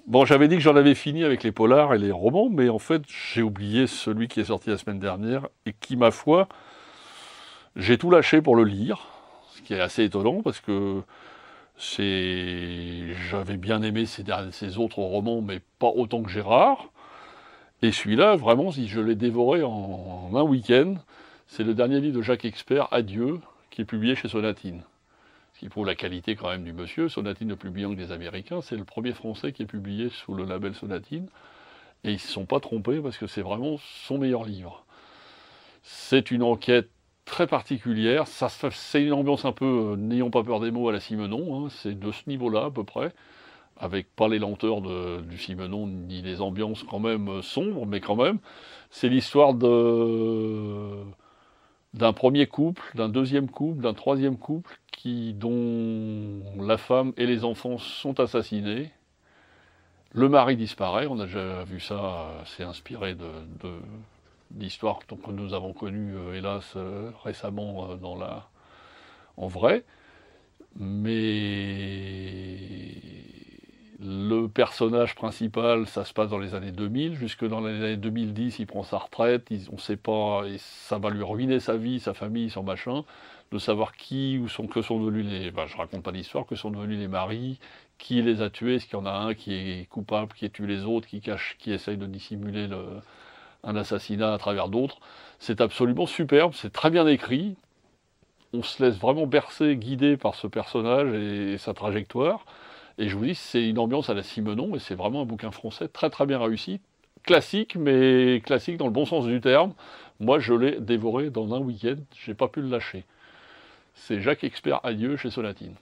Bon, j'avais dit que j'en avais fini avec les polars et les romans, mais en fait, j'ai oublié celui qui est sorti la semaine dernière et qui, ma foi, j'ai tout lâché pour le lire, ce qui est assez étonnant parce que j'avais bien aimé ces autres romans, mais pas autant que Gérard. Et celui-là, vraiment, si je l'ai dévoré en un week-end, c'est le dernier livre de Jacques Expert, Adieu, qui est publié chez Sonatine. Ce qui prouve la qualité quand même du monsieur. Sonatine ne publiant que des Américains. C'est le premier Français qui est publié sous le label Sonatine. Et ils ne se sont pas trompés parce que c'est vraiment son meilleur livre. C'est une enquête très particulière. C'est une ambiance un peu, n'ayons pas peur des mots, à la Simenon. Hein. C'est de ce niveau-là à peu près. Avec pas les lenteurs du Simenon, ni les ambiances quand même sombres, mais quand même. C'est l'histoire d'un premier couple, d'un deuxième couple, d'un troisième couple, dont la femme et les enfants sont assassinés. Le mari disparaît, on a déjà vu ça, c'est inspiré d'histoires que nous avons connues, hélas, récemment en vrai. Mais le personnage principal, ça se passe dans les années 2000, jusque dans les années 2010, il prend sa retraite, on ne sait pas, et ça va lui ruiner sa vie, sa famille, son machin, de savoir que sont devenus je raconte pas l'histoire, que sont devenus les maris, qui les a tués, est-ce qu'il y en a un qui est coupable, qui tue les autres, qui essaye de dissimuler un assassinat à travers d'autres. C'est absolument superbe, c'est très bien écrit, on se laisse vraiment bercer, guider par ce personnage et sa trajectoire. Et je vous dis, c'est une ambiance à la Simenon, et c'est vraiment un bouquin français très très bien réussi. Classique, mais classique dans le bon sens du terme. Moi, je l'ai dévoré dans un week-end, j'ai pas pu le lâcher. C'est Jacques Expert, Adieu, chez Sonatine.